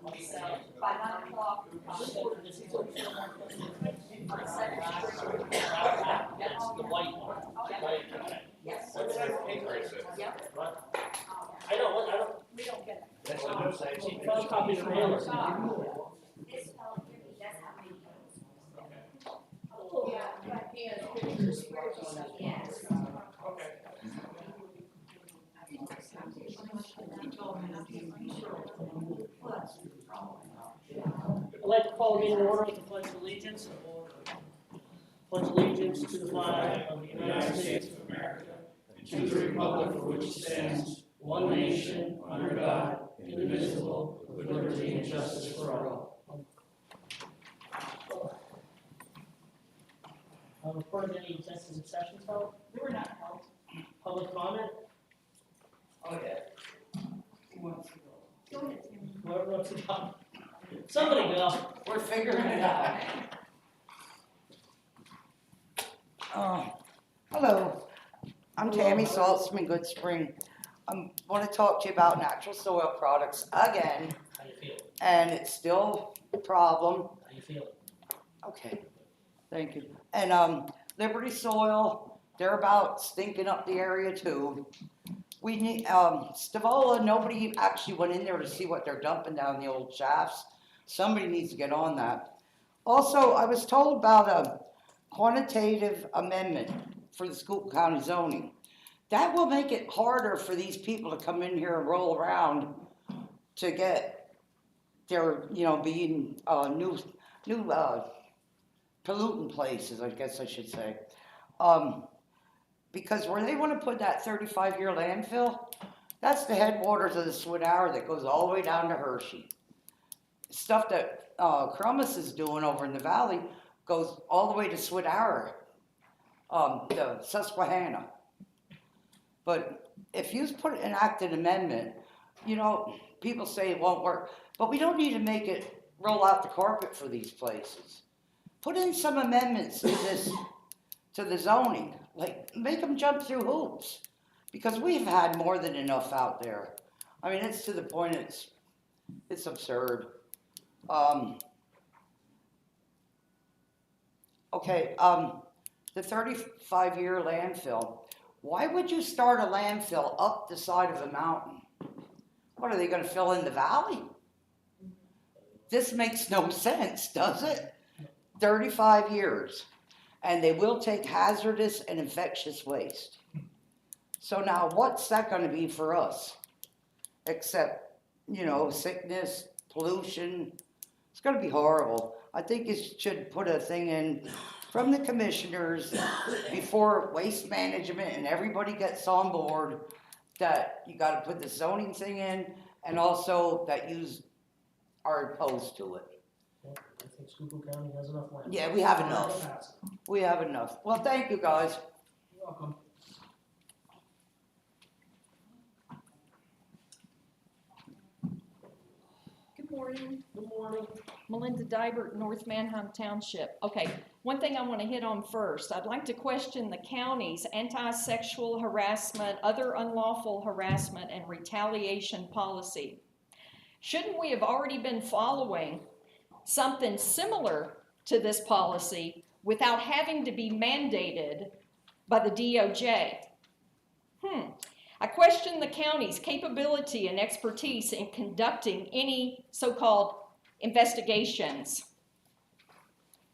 By 9 o'clock. That's the white one. Right, okay. Yes. That's it. Yep. I don't. We don't get it. That's what I'm saying. Photocopy the mailers. This, that's how many goes. Yeah, but he has pictures. Yes. Okay. I'd like to call the meeting to order with the pledge of allegiance. Pledge allegiance to the flag of the United States of America and to the republic for which it stands, one nation, under God, indivisible, with liberty and justice for all. Report any executive sessions held? They were not held. Public comment? Oh, yeah. Who wants to go? Go ahead, Tammy. Whoever wants to come. Somebody go. We're figuring it out. Hello, I'm Tammy Saltzman, Good Spring. I want to talk to you about natural soil products again, How you feel? and it's still a problem. How you feel? Okay, thank you. And Liberty Soil, they're about stinking up the area too. We need, Stavola, nobody actually went in there to see what they're dumping down the old shafts. Somebody needs to get on that. Also, I was told about a quantitative amendment for the Schuylkill County zoning. That will make it harder for these people to come in here and roll around to get their, being new pollutant places, I guess I should say. Because where they want to put that 35-year landfill, that's the headwaters of the Swidara that goes all the way down to Hershey. Stuff that Crumis is doing over in the valley goes all the way to Swidara, the Susquehanna. But if you enact an amendment, people say it won't work, but we don't need to make it roll out the carpet for these places. Put in some amendments to the zoning, like make them jump through hoops, because we've had more than enough out there. I mean, it's to the point it's absurd. The 35-year landfill. Why would you start a landfill up the side of a mountain? What, are they going to fill in the valley? This makes no sense, does it? 35 years. And they will take hazardous and infectious waste. So now what's that going to be for us? Except, sickness, pollution. It's going to be horrible. I think you should put a thing in from the commissioners before waste management and everybody gets on board that you got to put the zoning thing in, and also that you are opposed to it. I think Schuylkill County has enough land. Yeah, we have enough. We have enough. Well, thank you, guys. You're welcome. Good morning. Good morning. Melinda Dibert, North Manheim Township. Okay, one thing I want to hit on first. I'd like to question the county's anti-sexual harassment, other unlawful harassment, and retaliation policy. Shouldn't we have already been following something similar to this policy without having to be mandated by the DOJ? I question the county's capability and expertise in conducting any so-called investigations.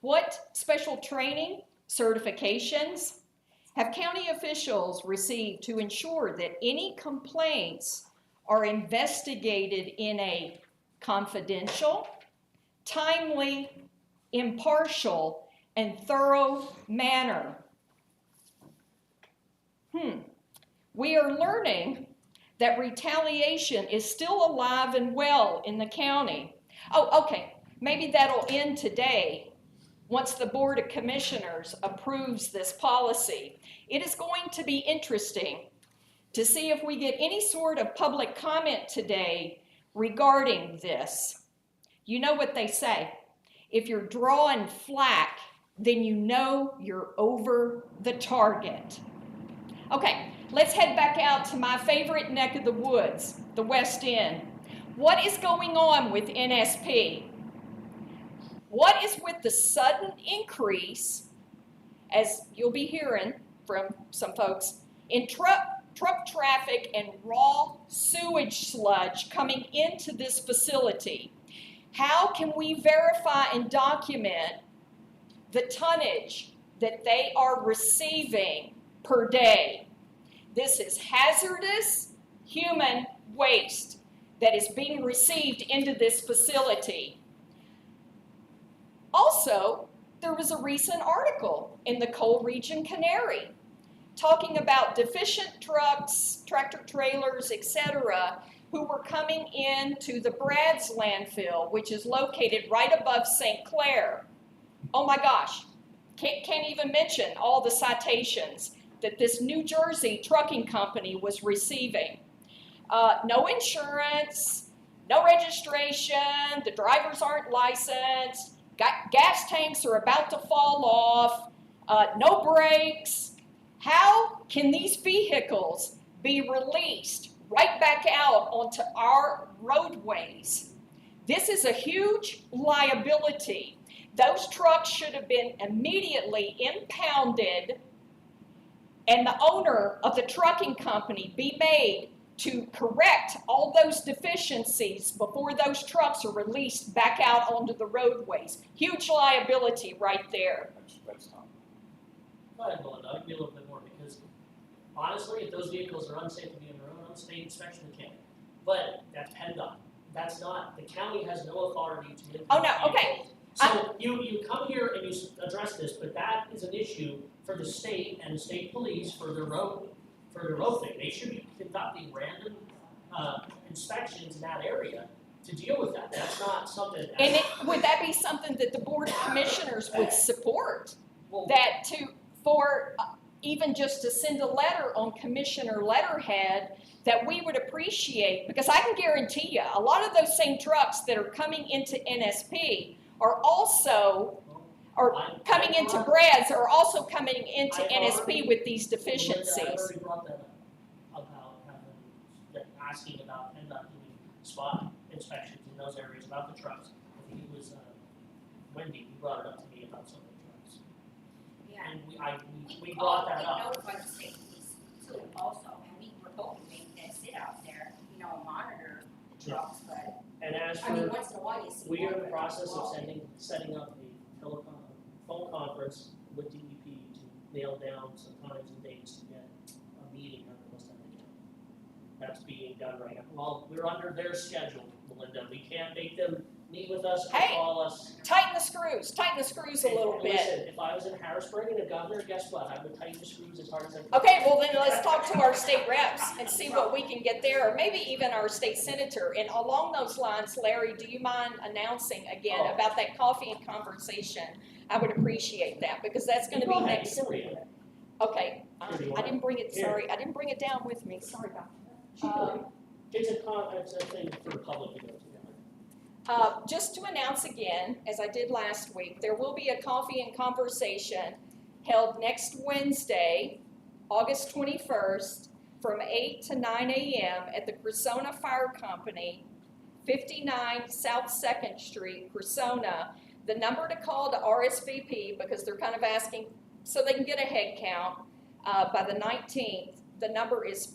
What special training, certifications have county officials received to ensure that any complaints are investigated in a confidential, timely, impartial, and thorough manner? We are learning that retaliation is still alive and well in the county. Oh, okay, maybe that'll end today once the Board of Commissioners approves this policy. It is going to be interesting to see if we get any sort of public comment today regarding this. You know what they say, if you're drawing flack, then you know you're over the target. Okay, let's head back out to my favorite neck of the woods, the West End. What is going on with NSP? What is with the sudden increase, as you'll be hearing from some folks, in truck traffic and raw sewage sludge coming into this facility? How can we verify and document the tonnage that they are receiving per day? This is hazardous human waste that is being received into this facility. Also, there was a recent article in the Coal Region Canary talking about deficient trucks, tractor trailers, etc., who were coming into the Brad's landfill, which is located right above St. Clair. Oh my gosh, can't even mention all the citations that this New Jersey trucking company was receiving. No insurance, no registration, the drivers aren't licensed, gas tanks are about to fall off, no brakes. How can these vehicles be released right back out onto our roadways? This is a huge liability. Those trucks should have been immediately impounded and the owner of the trucking company be made to correct all those deficiencies before those trucks are released back out onto the roadways. Huge liability right there. That's Tom. Go ahead, Melinda, I'll give you a little bit more, because honestly, if those vehicles are unsafe to be on their own, state inspection can. But that's PennDOT. That's not, the county has no authority to impound Oh, no, okay. vehicles. So you come here and you address this, but that is an issue for the state and the state police for their road thing. They should be conducting random inspections in that area to deal with that. That's not something. And would that be something that the Board of Commissioners would support? Well, That even just to send a letter on Commissioner letterhead that we would appreciate, because I can guarantee you, a lot of those same trucks that are coming into NSP are also, or coming into Brad's, are also coming into NSP with these deficiencies. I already brought that up, about asking about PennDOT doing spot inspections in those areas about the trucks. I think it was Wendy who brought it up to me about some of the trucks. Yeah. And we brought that We up. notified the state police too also, and we were told to make that sit out there, monitor the trucks, but, And as I mean, for, once in a while you see. we are in the one, process of well, setting up a phone conference with DEP to nail down some times and dates to get a meeting on the West End County. That's being done right now. Well, we're under their schedule, Melinda. We can't make them meet with us or Hey! call us. Tighten the screws a little bit. Listen, if I was in Harrisburg and the governor, guess what? I would tighten the screws as hard as I could. Okay, well then let's talk to our state reps and see what we can get there, or maybe even our state senator. And along those lines, Larry, do you mind announcing again Oh. about that coffee and conversation? I would appreciate that, because that's gonna be Go ahead, next. you can read it. Okay, Here, do you I want didn't bring it, Here. sorry, I didn't bring it down with me, sorry about that. It's a thing for the public to go to. Just to announce again, as I did last week, there will be a coffee and conversation held next Wednesday, August 21st, from 8 to 9 a.m. at the Cressona Fire Company, 59 South 2nd Street, Cressona. The number to call to RSVP, because they're kind of asking so they can get a head count by the 19th, the number is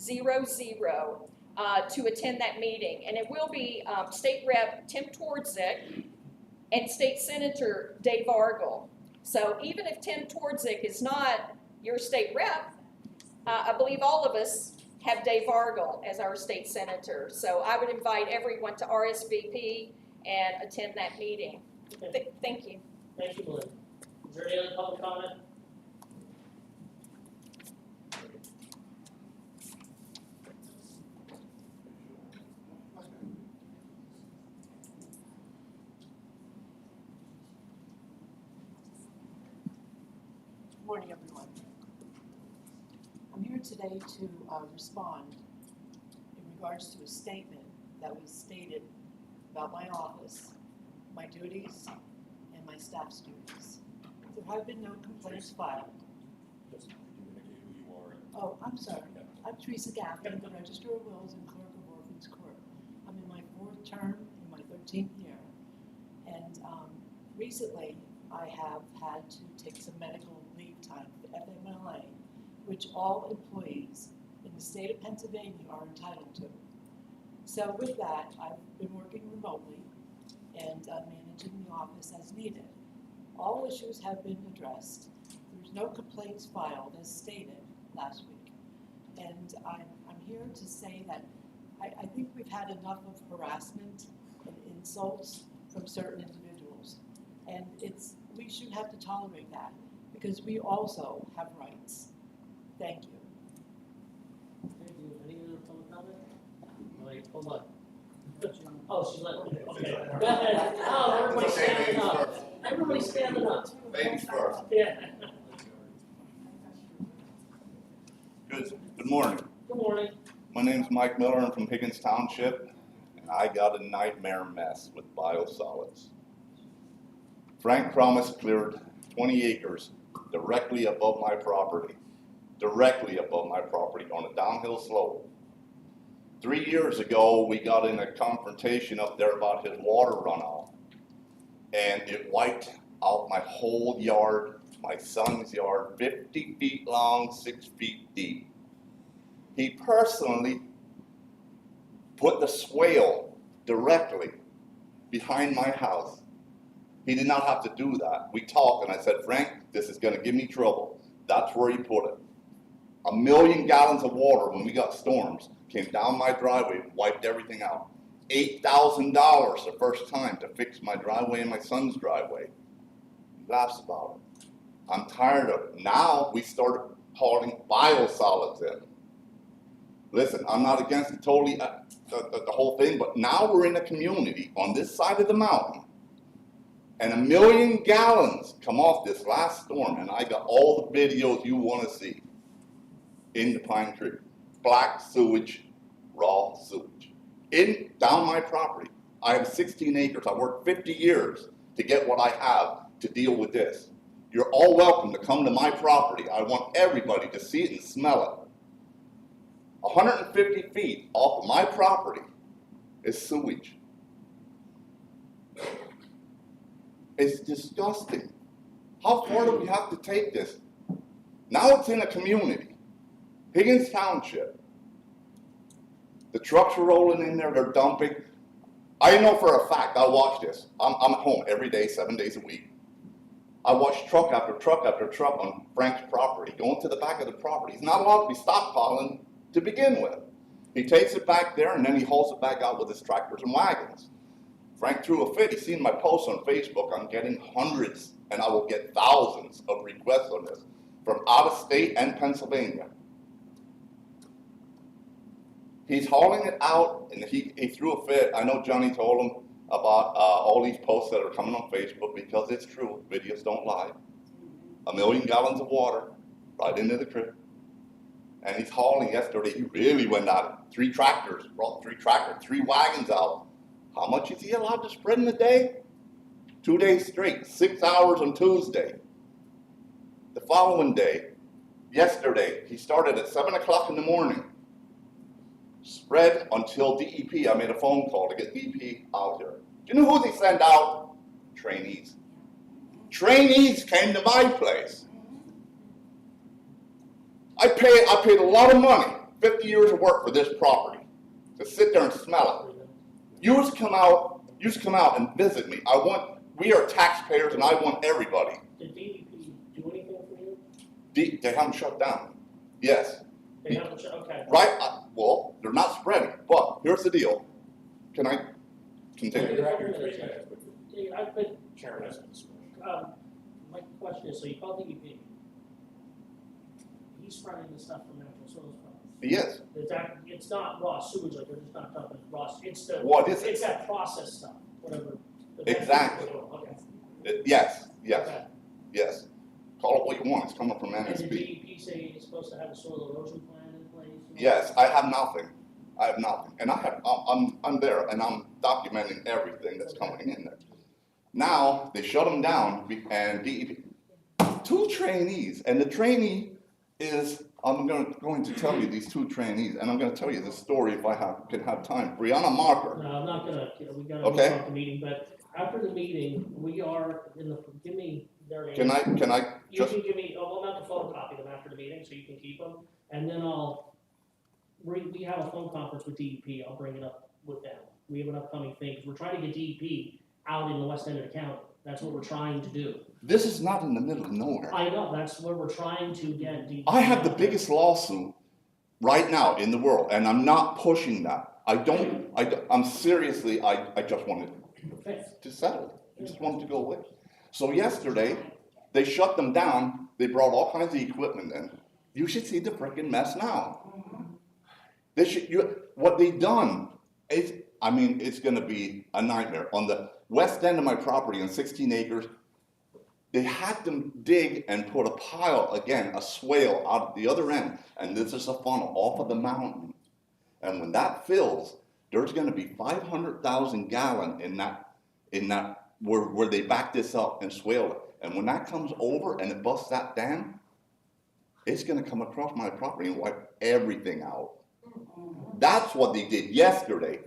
570-621-3400 to attend that meeting. And it will be State Rep Tim Twardzik and State Senator Dave Argel. So even if Tim Twardzik is not your state rep, I believe all of us have Dave Argel as our state senator. So I would invite everyone to RSVP and attend that meeting. Okay. Thank you. Thank you, Melinda. Is there any other public comment? Good morning, everyone. I'm here today to respond in regards to a statement that was stated about my office, my duties, and my staff's duties. There have been no complaints filed. Just, you indicate who you are and Oh, I'm sorry. I'm Teresa Gaffney, the Register of Wills and Clerk of Orphans Court. I'm in my 4th term, in my 13th year. And recently, I have had to take some medical leave time, FMLA, which all employees in the state of Pennsylvania are entitled to. So with that, I've been working remotely and managing the office as needed. All issues have been addressed. There's no complaints filed as stated last week. And I'm here to say that I think we've had enough of harassment and insults from certain individuals. And we shouldn't have to tolerate that because we also have rights. Thank you. Thank you. Any other public comment? Wait, hold on. Oh, she's letting me, okay. Go ahead. Oh, everybody's standing up. Everybody's standing up. Ladies first. Yeah. Good morning. Good morning. My name's Mike Miller. I'm from Higgins Township, and I got a nightmare mess with biosolids. Frank Promise cleared 20 acres directly above my property on a downhill slope. 3 years ago, we got in a confrontation up there about his water runoff, and it wiped out my whole yard, my son's yard, 50 feet long, 6 feet deep. He personally put the swale directly behind my house. He did not have to do that. We talked and I said, Frank, this is gonna give me trouble. That's where he put it. 1 million gallons of water when we got storms came down my driveway, wiped everything out. $8,000 the first time to fix my driveway and my son's driveway. He laughs about it. I'm tired of it. Now we started hauling biosolids in. Listen, I'm not against the whole thing, but now we're in a community on this side of the mountain, and 1 million gallons come off this last storm, and I got all the videos you want to see in the Pine Tree. Black sewage, raw sewage, down my property. I have 16 acres. I worked 50 years to get what I have to deal with this. You're all welcome to come to my property. I want everybody to see it and smell it. 150 feet off of my property is sewage. It's disgusting. How far do we have to take this? Now it's in a community. Higgins Township. The trucks are rolling in there, they're dumping. I know for a fact, I watch this. I'm at home every day, 7 days a week. I watch truck after truck after truck on Frank's property, going to the back of the property. He's not allowed to be stockpiling to begin with. He takes it back there and then he hauls it back out with his tractors and wagons. Frank threw a fit. He's seen my posts on Facebook. I'm getting hundreds and I will get thousands of requests on this from out of state and Pennsylvania. He's hauling it out and he threw a fit. I know Johnny told him about all these posts that are coming on Facebook because it's true. Videos don't lie. 1 million gallons of water right into the creek. And he's hauling yesterday. He really went out. 3 tractors, brought 3 tractors, 3 wagons out. How much is he allowed to spread in a day? 2 days straight, 6 hours on Tuesday. The following day, yesterday, he started at 7 o'clock in the morning. Spread until DEP. I made a phone call to get DEP out here. Do you know who they send out? Trainees. Trainees came to my place. I paid a lot of money, 50 years of work for this property, to sit there and smell it. You used to come out and visit me. We are taxpayers and I want everybody. Did DEP do anything for you? They haven't shut down. Yes. They haven't shut, okay. Right? Well, they're not spreading, but here's the deal. Can I continue? I've been, my question is, so you call DEP, he's spreading the stuff from natural soils from. Yes. It's not raw sewage, like they're just not dumping raw, it's the. What is it? It's that processed stuff, whatever. Exactly. Okay. Yes. Okay. Yes. Call it what you want. It's coming from And the NSP. DEP say it's supposed to have a soil erosion plan in place? Yes, I have nothing. And I'm there and I'm documenting everything that's coming in there. Now they shut them down and DEP, 2 trainees, and the trainee is I'm going to tell you these two trainees, and I'm gonna tell you this story if I can have time. Brianna Marker, No, I'm not gonna, we gotta Okay. move on the meeting, but after the meeting, we are in the, give me their names. can I You just, can give me, I'm about to photocopy them after the meeting, so you can keep them, and then we have a phone conference with DEP, I'll bring it up with them. We have an upcoming thing, 'cause we're trying to get DEP out in the west end of the county, that's what we're trying to do. this is not in the middle of nowhere. I know, that's where we're trying to get DEP. I have the biggest lawsuit right now in the world, and I'm not pushing that. I'm seriously, I just wanted Okay. to settle. I just wanted to go away. So yesterday, they shut them down. They brought all kinds of equipment in. You should see the freaking mess now. What they done is, I mean, it's gonna be a nightmare. On the west end of my property on 16 acres, they had them dig and put a pile, again, a swale out at the other end, and this is a funnel off of the mountain. And when that fills, there's gonna be 500,000 gallon in that, where they back this up and swale it. And when that comes over and it busts that dam, it's gonna come across my property and wipe everything out. That's what they did yesterday.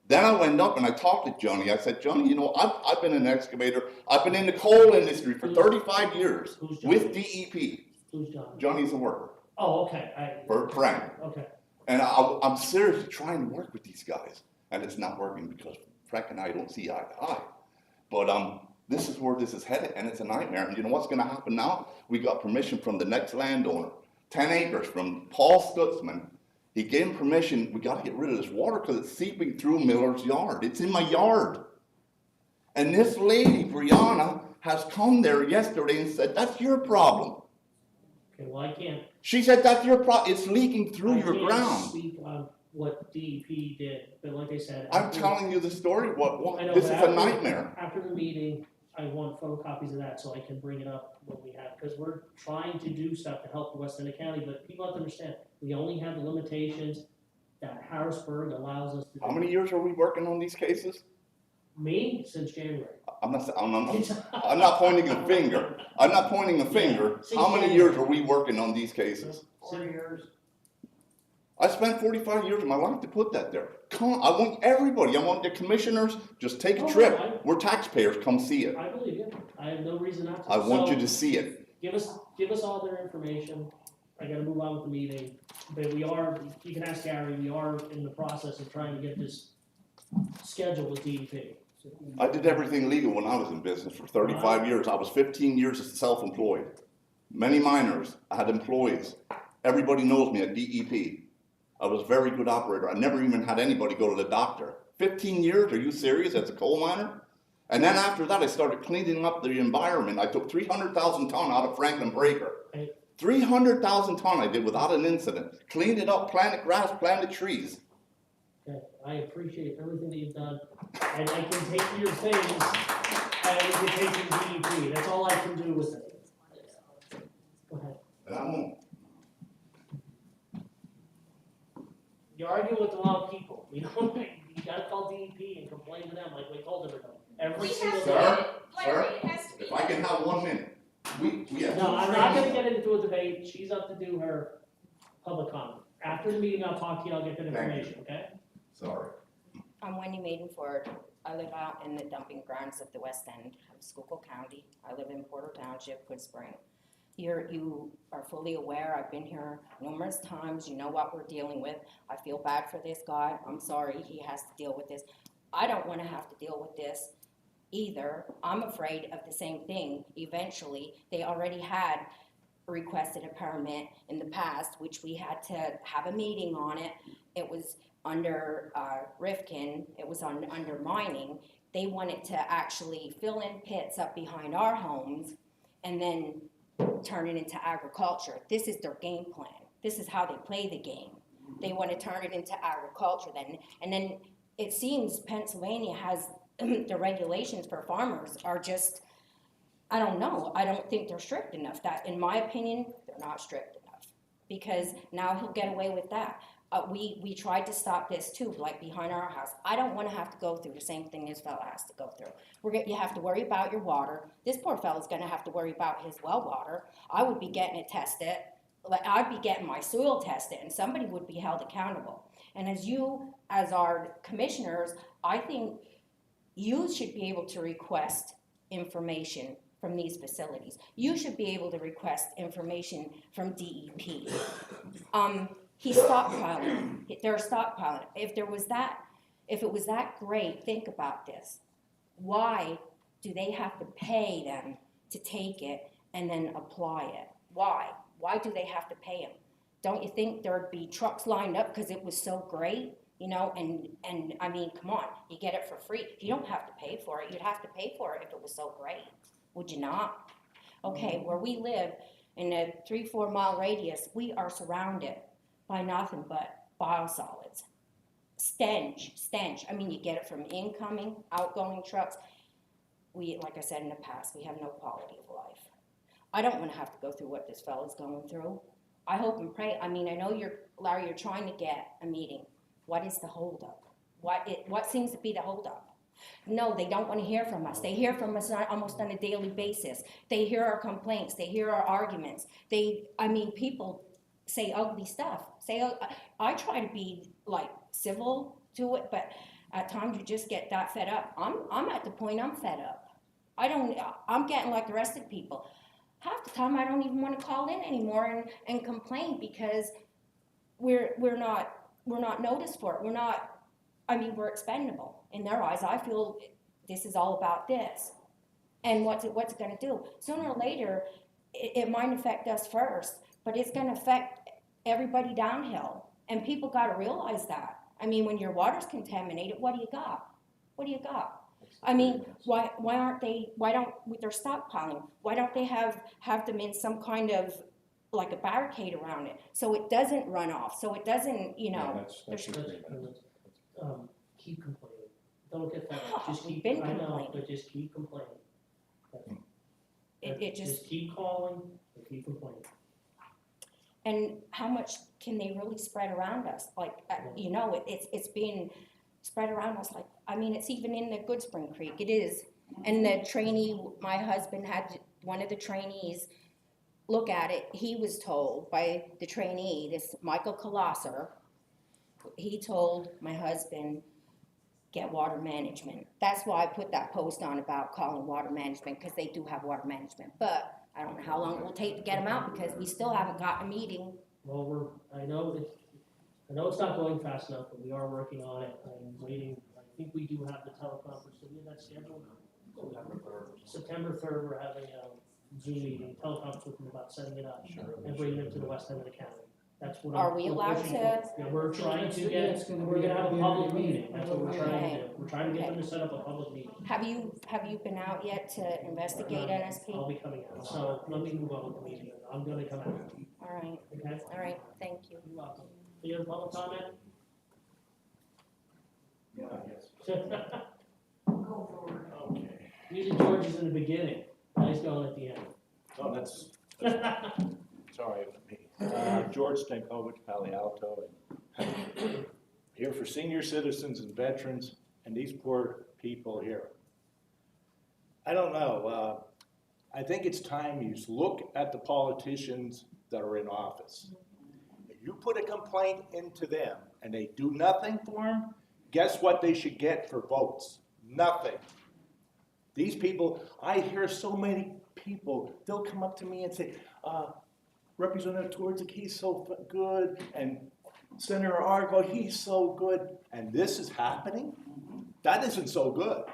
Then I went up and I talked to Johnny. I said, Johnny, you know, I've been an excavator. I've been in the coal industry for 35 years Who's Johnny? with DEP. Who's John? Johnny's a worker Oh, okay, for Frank. okay. And I'm seriously trying to work with these guys. And it's not working because Frank and I don't see eye to eye. But this is where this is headed, and it's a nightmare. And you know what's gonna happen now? We got permission from the next landowner, 10 acres from Paul Stutzman. He gave him permission, we gotta get rid of this water because it's seeping through Miller's yard. It's in my yard. And this lady, Brianna, has come there yesterday and said, that's your problem. Okay, well, I can't. She said, that's your problem, it's leaking through your I can't ground. speak on what DEP did, but like I said. I'm after- telling you the story, I know, this is but a nightmare. After the meeting, I want photocopies of that so I can bring it up when we have, because we're trying to do stuff to help the west end of county, but people have to understand, we only have the limitations that Harrisburg allows us to do. How many years are we working on these cases? Me, since January. I'm not pointing a finger. I'm not pointing a finger. Yeah. How many years are we working on these cases? 4 years. I spent 45 years of my life to put that there. Come on, I want everybody, I want the commissioners, just take a Oh, trip. I- We're taxpayers, come see it. I believe you, I have no reason not to. I want So, you to see it. Give us all their information, I gotta move on with the meeting, but we are, you can ask Gary, we are in the process of trying to get this scheduled with DEP. I did everything legal when I was in business for 35 years. I was 15 years as self-employed. Many minors, I had employees. Everybody knows me at DEP. I was a very good operator. I never even had anybody go to the doctor. 15 years, are you serious, as a coal miner? And then after that, I started cleaning up the environment. I took 300,000 ton out of Franklin Breaker. Right. 300,000 ton I did without an incident. Cleaned it up, planted grass, planted trees. Okay, I appreciate everything that you've done, and I can take your things, and I can take your DEP, that's all I can do with it. Go ahead. And I won't. You argue with the wrong people, you know, you gotta call DEP and complain to them like we told everybody, every We single have day. Sir, Larry, it has to be. If I can have 1 minute. We have No, two I'm not gonna trainees. get into a debate, she's up to do her public comment. After the meeting, I'll talk to you, I'll get that Thank you. information, okay? Sorry. I'm Wendy Maidenford. I live out in the dumping grounds of the west end of Schuylkill County. I live in Porter Township, Good Spring. You are fully aware, I've been here numerous times, you know what we're dealing with. I feel bad for this guy, I'm sorry he has to deal with this. I don't wanna have to deal with this either. I'm afraid of the same thing eventually. They already had requested a permit in the past, which we had to have a meeting on it. It was under Rifkin, it was under mining. They wanted to actually fill in pits up behind our homes and then turn it into agriculture. This is their game plan. This is how they play the game. They want to turn it into agriculture then. And then it seems Pennsylvania has the regulations for farmers are just, I don't know. I don't think they're strict enough. That, in my opinion, they're not strict enough. Because now he'll get away with that. We tried to stop this too, like behind our house. I don't want to have to go through the same thing this fella has to go through. You have to worry about your water. This poor fella's going to have to worry about his well water. I would be getting it tested. like, I'd be getting my soil tested and somebody would be held accountable. And as our commissioners, I think you should be able to request information from these facilities. You should be able to request information from DEP. He's stockpiling, they're stockpiling. If it was that great, think about this. Why do they have to pay them to take it and then apply it? Why? Why do they have to pay them? Don't you think there'd be trucks lined up because it was so great? You know, and I mean, come on, you get it for free. You don't have to pay for it. You'd have to pay for it if it was so great. Would you not? Okay, where we live in a 3-4 mile radius, we are surrounded by nothing but biosolids. Stench. I mean, you get it from incoming, outgoing trucks. Like I said in the past, we have no quality of life. I don't want to have to go through what this fellow's going through. I hope and pray. I mean, I know Larry, you're trying to get a meeting. What is the holdup? What seems to be the holdup? No, they don't want to hear from us. They hear from us almost on a daily basis. They hear our complaints. They hear our arguments. People say ugly stuff. I try to be like civil to it, but at times you just get that fed up. I'm at the point I'm fed up. I'm getting like the rest of the people. Half the time I don't even want to call in anymore and complain because we're not noticed for it. We're expendable in their eyes. I feel this is all about this. And what's it going to do? Sooner or later, it might affect us first, but it's going to affect everybody downhill. And people got to realize that. I mean, when your water's contaminated, what do you got? I mean, why don't they're stockpiling? Why don't they have them in some kind of like a barricade around it so it doesn't run off, so it doesn't, That's your agreement. Keep complaining. Don't get fed up. Just We've keep, been I know, complaining. but just keep complaining. It just, Just keep calling and keep complaining. and how much can they really spread around us? Like, it's being spread around us like, it's even in the Good Spring Creek, it is. And the trainee, my husband had one of the trainees look at it. He was told by the trainee, this Michael Colosser, he told my husband, get water management. That's why I put that post on about calling water management, because they do have water management. But I don't know how long it will take to get them out, because we still haven't got a meeting. Well, I know it's not going fast enough, but we are working on it. I'm waiting. I think we do have the teleconference. Do we have that scheduled? September 3rd, we're having a Zoom meeting, teleconference with them about setting it up and bringing it to the west end of the county. That's what Are we allowed pushing to? for. Yeah, we're trying to get, we're gonna have a public meeting. That's what we're trying to do. We're trying to get them to set up a public meeting. Have you been out yet to investigate NSP? I'll be coming out. So let me move on with the meeting. I'm gonna come out. All Okay? right, thank you. You're welcome. Do you have public comment? Okay. Usually George is in the beginning. Now he's going at the end. Oh, that's all right with me. George Stankovic, Palo Alto, and here for senior citizens and veterans and these poor people here. I don't know. I think it's time you look at the politicians that are in office. If you put a complaint into them and they do nothing for them, guess what they should get for votes? Nothing. These people, I hear so many people, they'll come up to me and say, Representative Twardzik, he's so good, and Senator Argo, he's so good, and this is happening? That isn't so good.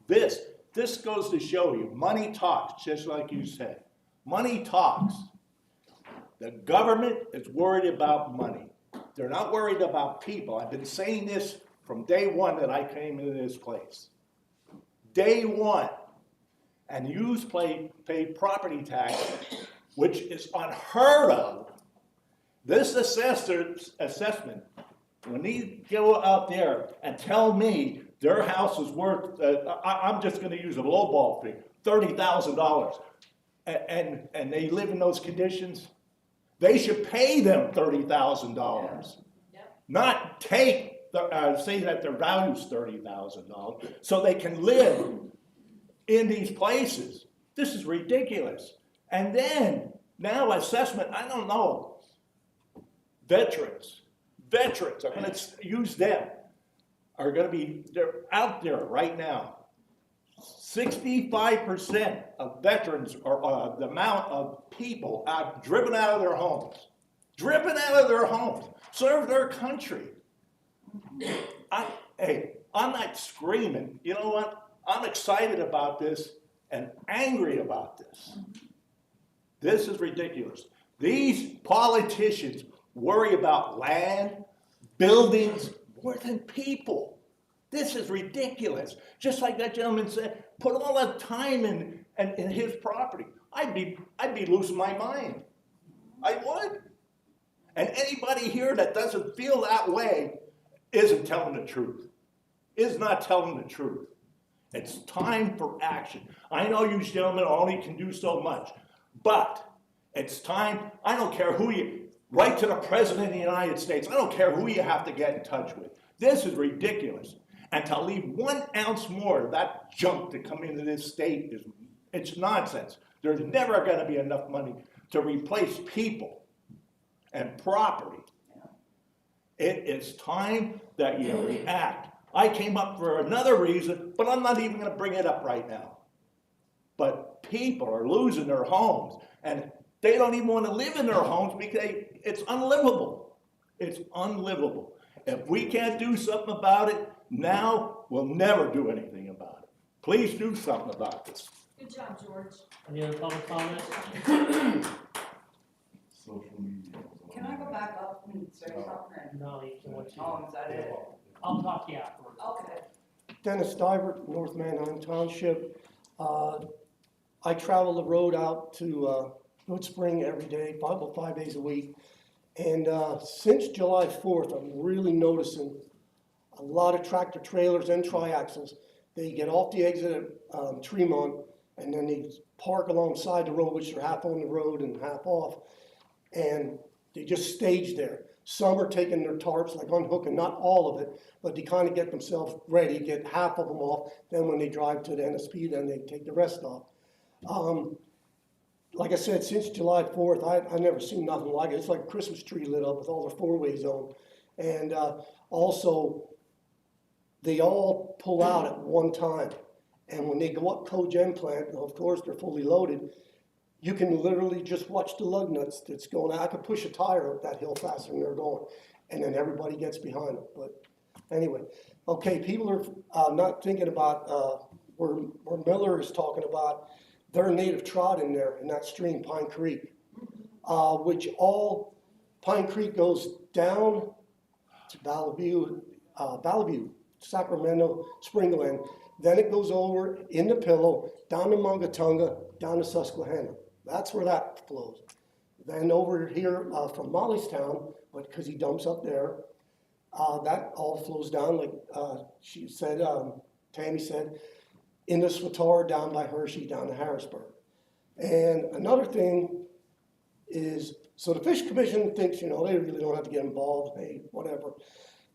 This goes to show you, money talks, just like you said. Money talks. The government is worried about money. They're not worried about people. I've been saying this from day one that I came into this place. Day one. And you pay property tax, which is unheard of. This assessment, when they go out there and tell me their house is worth, I'm just going to use a lowball figure, $30,000, and they live in those conditions, they should pay them $30,000, not take say that their value is $30,000, so they can live in these places. This is ridiculous. And then Now assessment, I don't know. Veterans, I'm gonna use them, are gonna be, they're out there right now. 65% of veterans are the amount of people driven out of their homes. Driven out of their homes, serve their country. Hey, I'm not screaming. You know what? I'm excited about this and angry about this. This is ridiculous. These politicians worry about land, buildings, more than people. This is ridiculous. Just like that gentleman said, put all that time in his property. I'd be losing my mind. I would. And anybody here that doesn't feel that way isn't telling the truth. Is not telling the truth. It's time for action. I know you gentlemen only can do so much, but it's time. I don't care who you, write to the President of the United States. I don't care who you have to get in touch with. This is ridiculous. And to leave 1 ounce more of that junk to come into this state it's nonsense. There's never going to be enough money to replace people and property. It is time that you react. I came up for another reason, but I'm not even going to bring it up right now. But people are losing their homes, and they don't even want to live in their homes because it's unlivable. It's unlivable. If we can't do something about it now, we'll never do anything about it. Please do something about this. Good job, George. Any other public comments? Can I go back up and say something? No, you can wait. Oh, is that it? I'll talk to you afterwards. Okay. Dennis Divert, North Manheim Township. I travel the road out to Good Spring every day, about 5 days a week. And since July 4th, I'm really noticing a lot of tractor trailers and triaxles. They get off the exit at Tremont, and then they park alongside the road, which are half on the road and half off. And they just stage there. Some are taking their tarps, like unhooking, not all of it, but they kind of get themselves ready, get half of them off. Then when they drive to the NSP, then they take the rest off. Like I said, since July 4th, I never seen nothing like it. It's like a Christmas tree lit up with all the four-way zone. And also, they all pull out at one time. And when they go up Cogen plant, of course, they're fully loaded. You can literally just watch the lug nuts that's going out. I could push a tire up that hill faster than they're going. And then everybody gets behind them. But anyway, okay, people are not thinking about where Miller is talking about their native trout in there in that stream, Pine Creek, which all Pine Creek goes down to Bellevue, Sacramento, Springland. Then it goes over in the Pillow, down to Mungatunga, down to Susquehanna. That's where that flows. Then over here from Mollystown, but because he dumps up there, that all flows down, like she said, Tammy said, in the Swatar down by Hershey, down to Harrisburg. And another thing is, so the Fish Commission thinks, they really don't have to get involved, hey, whatever.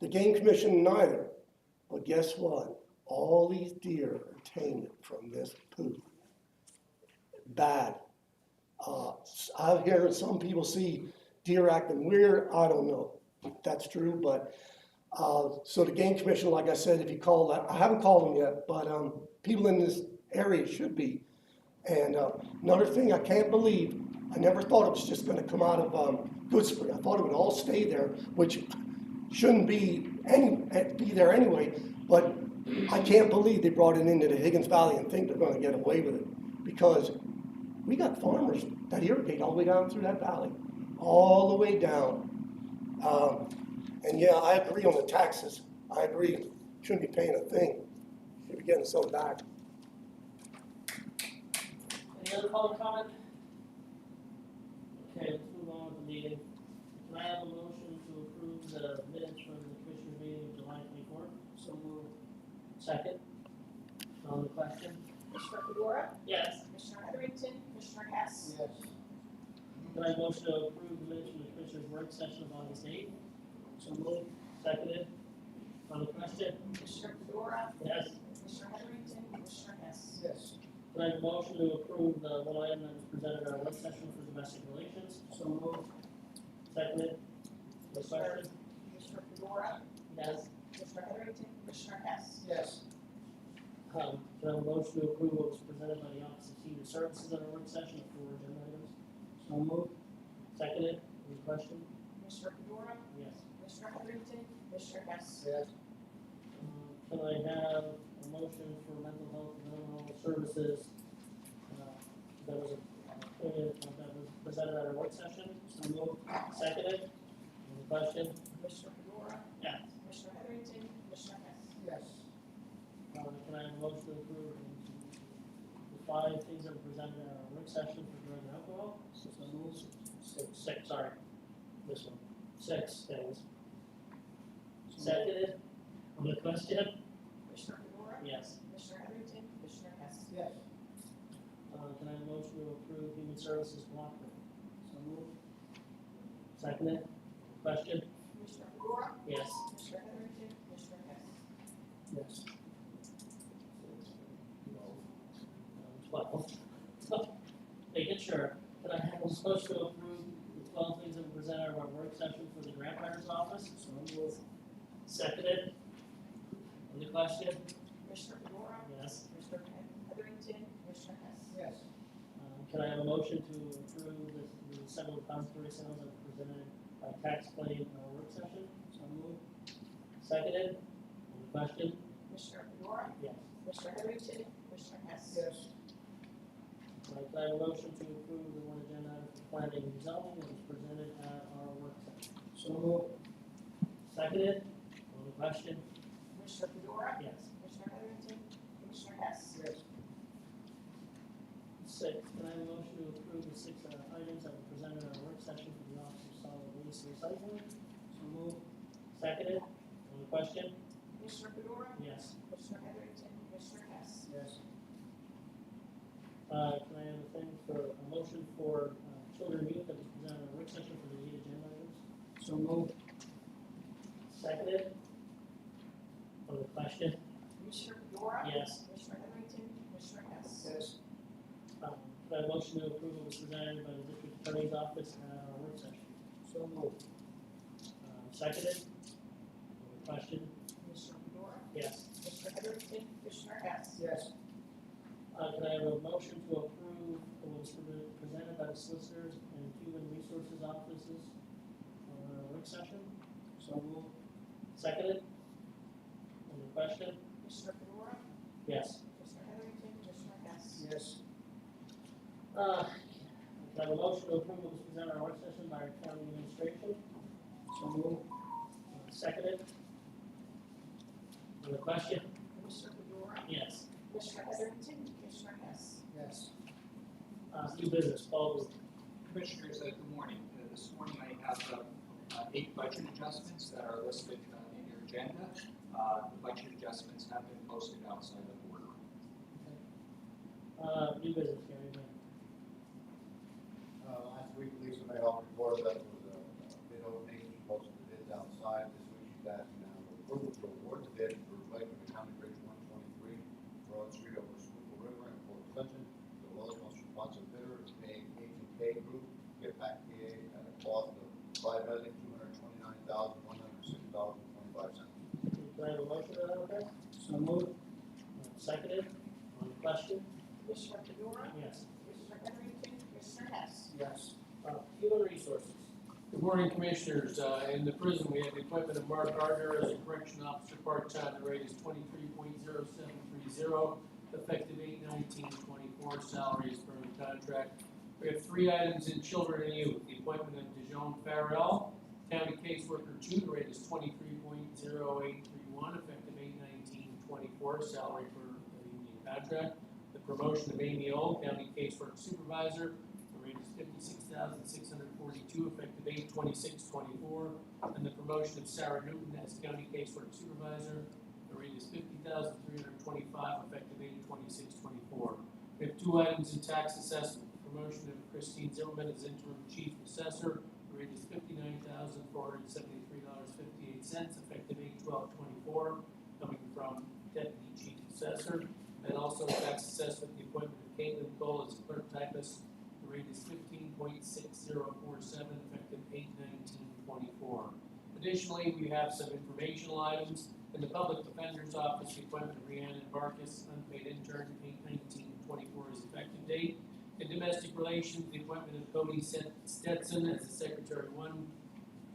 The Game Commission, neither. But guess what? All these deer are tainted from this poop. Bad. I hear some people see deer acting weird. I don't know if that's true, but so the Game Commission, like I said, if you call that, I haven't called them yet, but people in this area should be. And another thing I can't believe, I never thought it was just going to come out of Good Spring. I thought it would all stay there, which shouldn't be there anyway. But I can't believe they brought it into the Higgins Valley and think they're going to get away with it, because we got farmers that irrigate all the way down through that valley, all the way down. And yeah, I agree on the taxes. I agree. Shouldn't be paying a thing. Should be getting some back. Any other public comment? Okay, let's move on with the meeting. Can I have a motion to approve the minutes from the Commissioner meeting of July 24th? So moved. Second. On the question? Commissioner Fedora, Yes. Commissioner Heatherington, Commissioner Hess. Yes. Can I have a motion to approve the minutes from the Commissioner's work session of August 8th? So moved. Seconded. On the question? Commissioner Fedora, Yes. Commissioner Heatherington, Commissioner Hess. Yes. Can I have a motion to approve the one item that was presented at our work session for domestic relations? So moved. Seconded. Discussion? Commissioner Fedora, Yes. Commissioner Heatherington, Commissioner Hess. Yes. Can I have a motion to approve what was presented by the Office of Senior Services at our work session for agenda items? So moved. Seconded. Any question? Commissioner Fedora, Yes. Commissioner Heatherington, Commissioner Hess. Yes. Can I have a motion for mental health and mental health services, that was presented at our work session? So moved. Seconded. Any question? Commissioner Fedora, Yes. Commissioner Heatherington, Commissioner Hess. Yes. Can I have a motion to approve the 5 things that were presented at our work session for drug and alcohol? So moved. Six, sorry. This one. 6 things. Seconded. On the question? Commissioner Fedora, Yes. Commissioner Heatherington, Commissioner Hess. Yes. Can I have a motion to approve human services block grant? So moved. Seconded. Question? Commissioner Fedora, Yes. Commissioner Heatherington, Commissioner Hess. Yes. 12. Making sure. Can I have a motion to approve the 12 things that were presented at our work session for the grant writer's office? So moved. Seconded. On the question? Commissioner Fedora, Yes. Commissioner Heatherington, Commissioner Hess. Yes. Can I have a motion to approve the several depository sales that were presented by tax claim in our work session? So moved. Seconded. On the question? Commissioner Fedora, Yes. Commissioner Heatherington, Commissioner Hess. Yes. Can I have a motion to approve the one agenda item for planning and zoning that was presented at our work session? So moved. Seconded. On the question? Commissioner Fedora, Yes. Commissioner Heatherington, Commissioner Hess. Yes. 6, can I have a motion to approve the 6 items that were presented at our work session for the Office of Solid Waste Recycling? So moved. Seconded. On the question? Commissioner Fedora, Yes. Commissioner Heatherington, Commissioner Hess. Yes. Can I have a thing for a motion for children and youth that was presented at our work session for the 8 agenda items? So moved. Seconded. On the question? Commissioner Fedora, Yes. Commissioner Heatherington, Commissioner Hess. Yes. Can I have a motion to approve what was presented by the district attorney's office at our work session? So moved. Seconded. On the question? Commissioner Fedora, Yes. Commissioner Heatherington, Commissioner Hess. Yes. Can I have a motion to approve what was presented by the solicitors and human resources offices on our work session? So moved. Seconded. On the question? Commissioner Fedora, Yes. Commissioner Heatherington, Commissioner Hess. Yes. Can I have a motion to approve what was presented at our work session by our county administration? So moved. Seconded. On the question? Commissioner Fedora, Yes. Commissioner Heatherington, Commissioner Hess. Yes. New business, Paul Booth. Commissioners, good morning. This morning I have 8 budget adjustments that are listed in your agenda. The budget adjustments have been posted outside of order. New business, Gary, Lynn. Last week, Lisa made all report that was a bid opening, most of the bids outside. This week, she's asking now for approval to award the bid for replacement of County Bridge 123, Broad Street over Schuylkill River in Port Clinton. The lowest most responsive bidder is being H&K Group, Get Back PA, at a cost of $5,229,106.25. Do I have a motion to that effect? So moved. Seconded. On the question? Commissioner Fedora, Yes. Commissioner Heatherington, Commissioner Hess. Yes. Human resources. Good morning, Commissioners. In the prison, we have the appointment of Mark Gardner as a correction officer part-time. The rate is $23.0730, effective 8/19/24. Salary is per the contract. We have 3 items in children and youth. The appointment of Dijon Farrell, county caseworker 2. The rate is $23.0831, effective 8/19/24. Salary per the union contract. The promotion of Amy Old, county casework supervisor. The rate is $56,642, effective 8/26/24, and the promotion of Sarah Newton as county casework supervisor. The rate is $50,325, effective 8/26/24. We have 2 items in tax assessment. The promotion of Christine Zimmerman as interim chief assessor. The rate is $59,473.58, effective 8/12/24, coming from deputy chief assessor. and also tax assessment, the appointment of Caitlin Cole as clerk typist. The rate is 15.6047, effective 8/19/24. Additionally, we have some informational items. In the public defender's office, the appointment of Rhiannon Barkus, unpaid intern, 8/19/24 is effective date. In domestic relations, the appointment of Cody Stetson as the secretary one,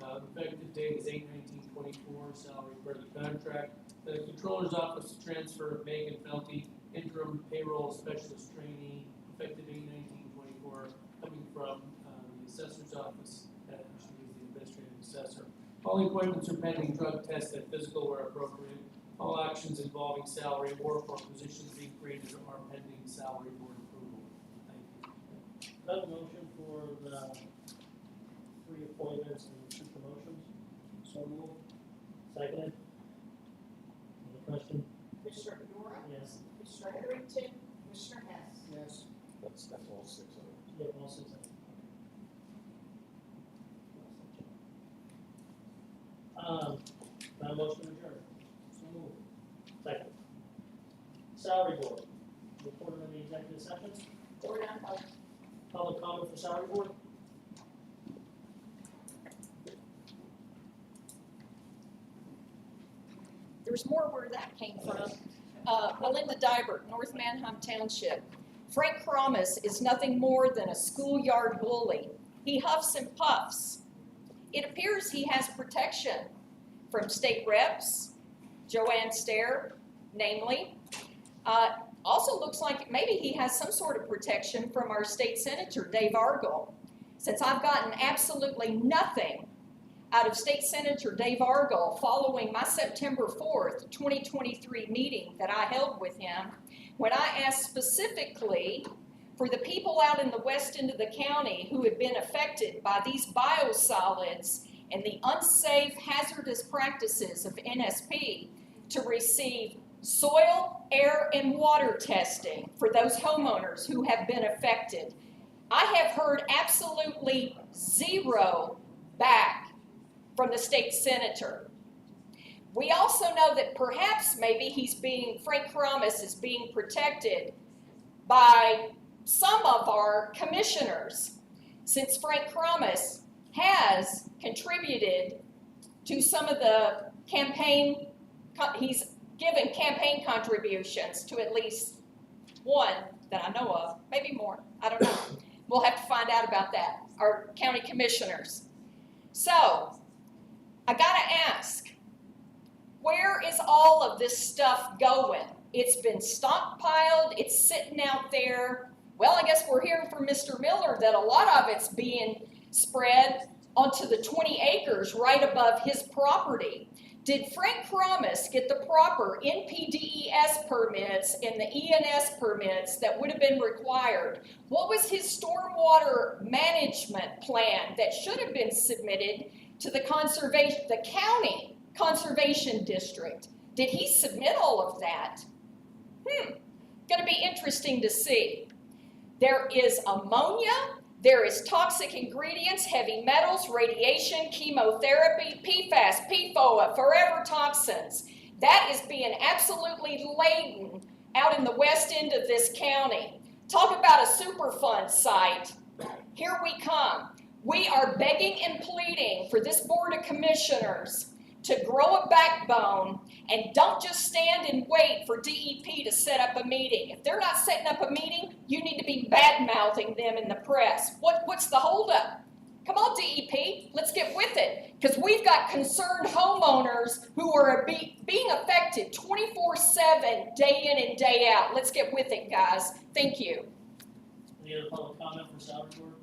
effective date is 8/19/24, salary per the contract. The controller's office, transfer of Megan Felty, interim payroll specialist trainee, effective 8/19/24, coming from the assessor's office, she is the administrative assessor. All appointments are pending drug tests and physical where appropriate. All actions involving salary or for positions being created are pending salary board approval. Thank you. Got a motion for the 3 appointments and 2 promotions? So moved. Seconded. Any question? Commissioner Fedora, Yes. Commissioner Heatherington, Commissioner Hess. Yes. That's all 6 of them. Yep, all 6 of them. Got a motion to adjourn? So moved. Second. Salary board, report on the executive sessions, Board on public comment for salary board? There's more where that came from. Melinda Dybert, North Manheim Township. Frank Kramus is nothing more than a schoolyard bully. He huffs and puffs. It appears he has protection from state reps, Joanne Stair, namely. Also looks like maybe he has some sort of protection from our state senator, Dave Argall. Since I've gotten absolutely nothing out of State Senator Dave Argall following my September 4th, 2023 meeting that I held with him, when I asked specifically for the people out in the west end of the county who had been affected by these biosolids and the unsafe hazardous practices of NSP to receive soil, air, and water testing for those homeowners who have been affected. I have heard absolutely zero back from the state senator. We also know that perhaps maybe Frank Kramus is being protected by some of our commissioners, since Frank Kramus has contributed to some of the campaign, he's given campaign contributions to at least one that I know of, maybe more, I don't know. We'll have to find out about that, our county commissioners. So, I gotta ask, where is all of this stuff going? It's been stockpiled, it's sitting out there. Well, I guess we're hearing from Mr. Miller that a lot of it's being spread onto the 20 acres right above his property. Did Frank Kramus get the proper NPDES permits and the ENS permits that would have been required? What was his stormwater management plan that should have been submitted to the county conservation district? Did he submit all of that? Gonna be interesting to see. There is ammonia, there is toxic ingredients, heavy metals, radiation, chemotherapy, PFAS, PFOA, forever toxins. That is being absolutely laden out in the west end of this county. Talk about a Superfund site. Here we come. We are begging and pleading for this Board of Commissioners to grow a backbone and don't just stand and wait for DEP to set up a meeting. If they're not setting up a meeting, you need to be bad-mouthing them in the press. What's the holdup? Come on, DEP, let's get with it, because we've got concerned homeowners who are being affected 24/7, day in and day out. Let's get with it, guys. Thank you. Any other public comment for salary board?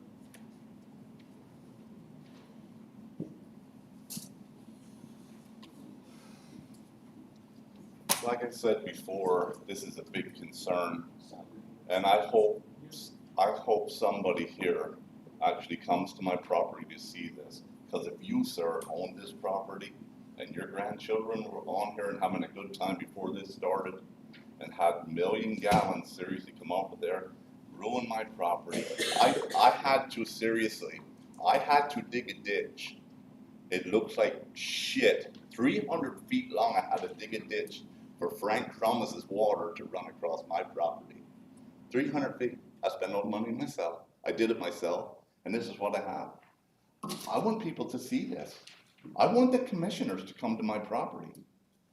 Like I said before, this is a big concern, and I hope somebody here actually comes to my property to see this. Because if you, sir, own this property and your grandchildren were on here and having a good time before this started and had a million gallons seriously come off of there, ruin my property. I had to dig a ditch. It looks like shit. 300 feet long, I had to dig a ditch for Frank Promise's water to run across my property. 300 feet. I spent all the money myself. I did it myself, and this is what I have. I want people to see this. I want the commissioners to come to my property.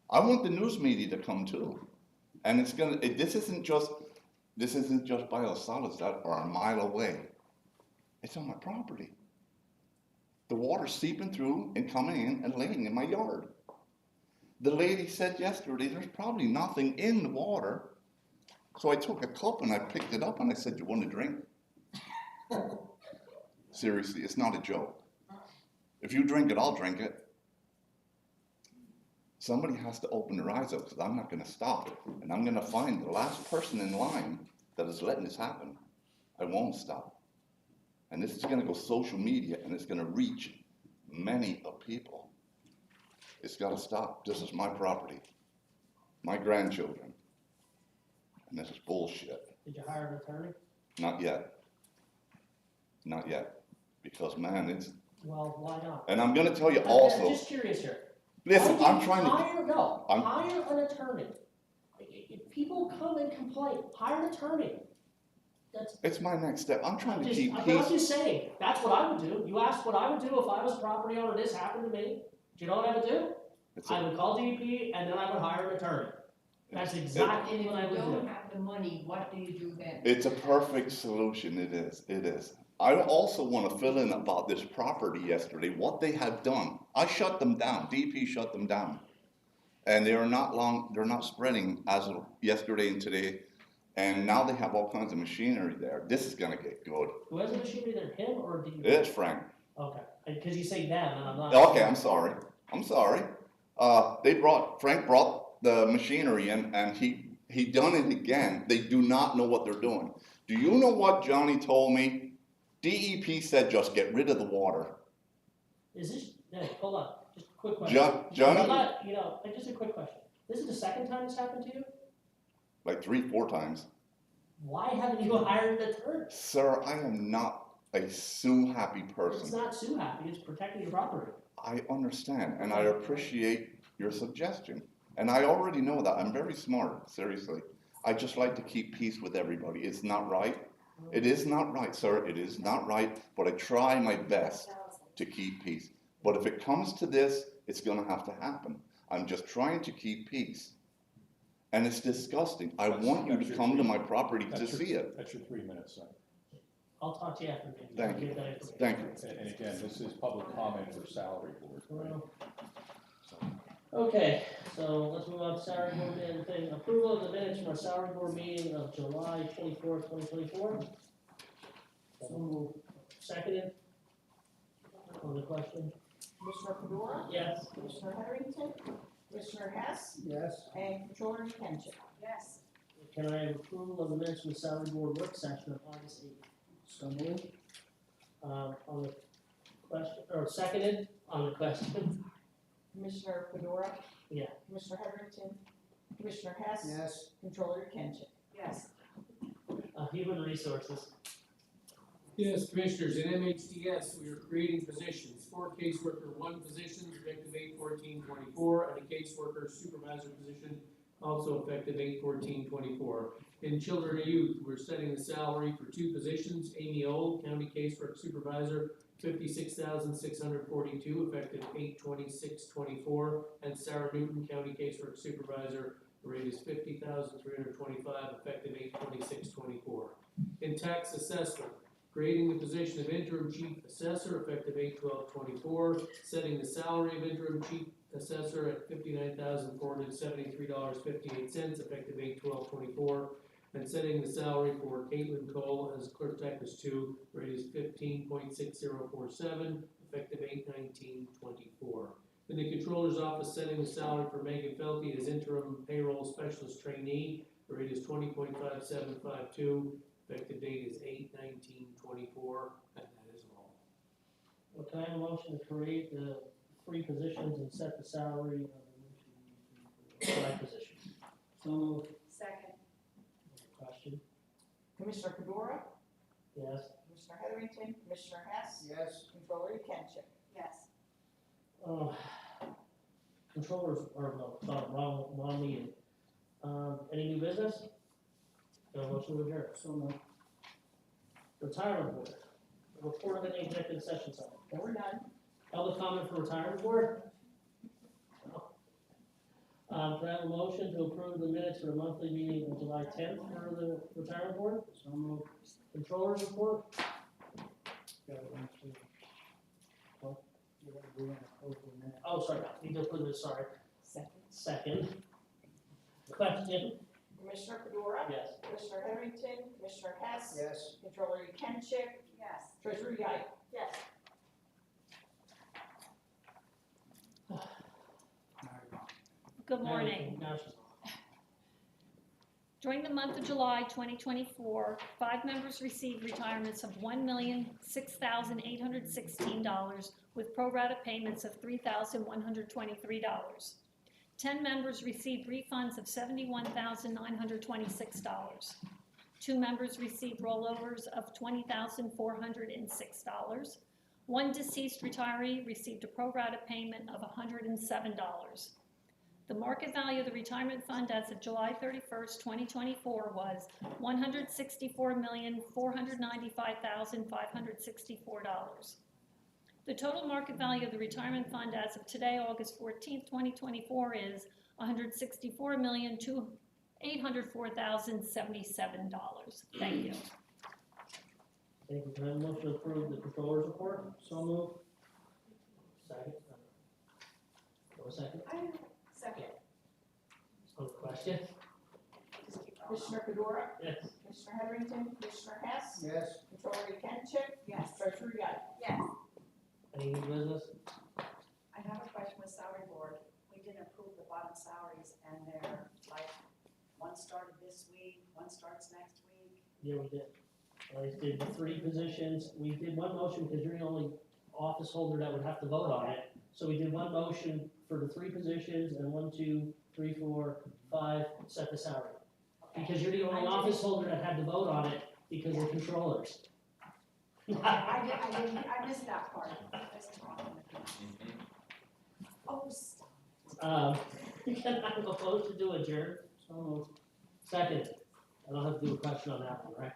I want the news media to come too. And this isn't just biosolids that are a mile away. It's on my property. The water's seeping through and coming in and laying in my yard. The lady said yesterday, there's probably nothing in the water. So I took a cup and I picked it up and I said, you want to drink? Seriously, it's not a joke. If you drink it, I'll drink it. Somebody has to open their eyes up because I'm not going to stop it. And I'm going to find the last person in line that is letting this happen. I won't stop. And this is going to go social media and it's going to reach many of people. It's got to stop. This is my property, my grandchildren. And this is bullshit. Did you hire an attorney? Not yet. Not yet. Because, man, it's... Well, why not? And I'm going to tell you I'm also... just curious here. Listen, Why I'm do you trying to... hire an attorney. If people come and complain, hire an attorney. That's, It's my next step. I'm trying to just, keep I'm peace. just saying, that's what I would do. You asked what I would do if I was a property owner, this happened to me. Do you know what I would do? It's I a- would call DEP and then I would hire an attorney. That's exactly And if what I you would don't do. have the money, what do you do then? It's a perfect solution. It is. It is. I also want to fill in about this property yesterday, what they have done. I shut them down. DP shut them down. And they're not spreading as of yesterday and today. And now they have all kinds of machinery there. This is going to get good. Who has the machinery there, him or DEP? It's Frank. Okay, because you say them and I'm not. Okay, I'm sorry. Frank brought the machinery in and he done it again. They do not know what they're doing. Do you know what Johnny told me? DEP said just get rid of the water. Is this, hey, hold on, just a quick question. Johnny? I'm not, just a quick question. This is the second time this happened to you? Like 3-4 times. Why haven't you hired an attorney? Sir, I am not a sue-happy It's person. not sue happy, it's protecting your property. I understand, and I appreciate your suggestion. And I already know that. I'm very smart, seriously. I just like to keep peace with everybody. It's not right. It is not right, sir. It is not right, but I try my best to keep peace. But if it comes to this, it's gonna have to happen. I'm just trying to keep peace. And it's disgusting. I want you to come to my property to see it. That's your 3 minutes, son. I'll talk to you after. maybe. Thank you. Get that information. Thank you. And again, this is public comment for salary board. Well, Okay, so let's move on to salary board and thing. Approval of the minutes from our salary board meeting of July 24th, 2024. So moved. Seconded. On the question? Commissioner Fedora? Yes. Commissioner Heatherington? Commissioner Hess? Yes. And Controller Yekenship? Yes. Can I have approval of the minutes from the salary board work session of August 8th? So moved. On the question, or seconded on the question? Commissioner Fedora? Yeah. Commissioner Heatherington? Commissioner Hess? Yes. Controller Yekenship? Yes. Human resources. Yes, Commissioners, in MHDS, we are creating positions, 4 caseworker 1 positions, effective 8/14/24, and a caseworker supervisor position, also effective 8/14/24. In children and youth, we're setting the salary for 2 positions, Amy Old, county casework supervisor, $56,642, effective 8/26/24, and Sarah Newton, county casework supervisor, the rate is $50,325, effective 8/26/24. In tax assessment, creating the position of interim chief assessor effective 8/12/24, setting the salary of interim chief assessor at $59,473.58 effective 8/12/24, and setting the salary for Caitlin Cole as clerk technician 2, rate is $15.6047 effective 8/19/24. In the controller's office, setting the salary for Megan Felty as interim payroll specialist trainee, the rate is $20.5752. Effective date is 8/19/24, and that is all. Well, can I have a motion to create the 3 positions and set the salary of the 5 positions? So moved. Second. Question? Commissioner Fedora? Yes? Commissioner Heatherington? Commissioner Hess? Yes. Controller Yekenship? Yes. Controllers, or no, sorry, wrong meeting. Any new business? No motion to adjourn. So moved. Retirement board, report of any executive session summary. There were none. Public comment for retirement board? No. Can I have a motion to approve the minutes for the monthly meeting on July 10th for the retirement board? So moved. Controllers report? Got it, one, two. What? You gotta do it over the minute. Oh, sorry, need to approve this, sorry. Second. Second. Question? Commissioner Fedora? Yes. Commissioner Heatherington? Commissioner Hess? Yes. Controller Yekenship? Yes. Treasurer Yike? Yes. Good morning. Now she's- During the month of July 2024, 5 members received retirements of $1,006,816 with pro rata payments of $3,123. 10 members received refunds of $71,926. 2 members received rollovers of $20,406. 1 deceased retiree received a pro rata payment of $107. The market value of the retirement fund as of July 31st, 2024 was $164,495,564. The total market value of the retirement fund as of today, August 14th, 2024 is $164,804,077. Thank you. Thank you. Can I have a motion to approve the controllers report? So moved. Second. Go a second. Second. On the question? Commissioner Fedora? Yes. Commissioner Heatherington? Commissioner Hess? Yes. Controller Yekenship? Yes. Treasurer Yike? Yes. Any new business? I have a question with salary board. We didn't approve the bottom salaries and they're like, one started this week, one starts next week. Yeah, we did. I did the 3 positions. We did one motion because you're the only office holder that would have to vote on it. So we did one motion for the 3 positions and 1, 2, 3, 4, 5, set the salary. Because you're the only office holder that had to vote on it because of controllers. I missed that part. Oh, stop. Can I have a motion to adjourn? So moved. Second. I don't have to do a question on that one, right?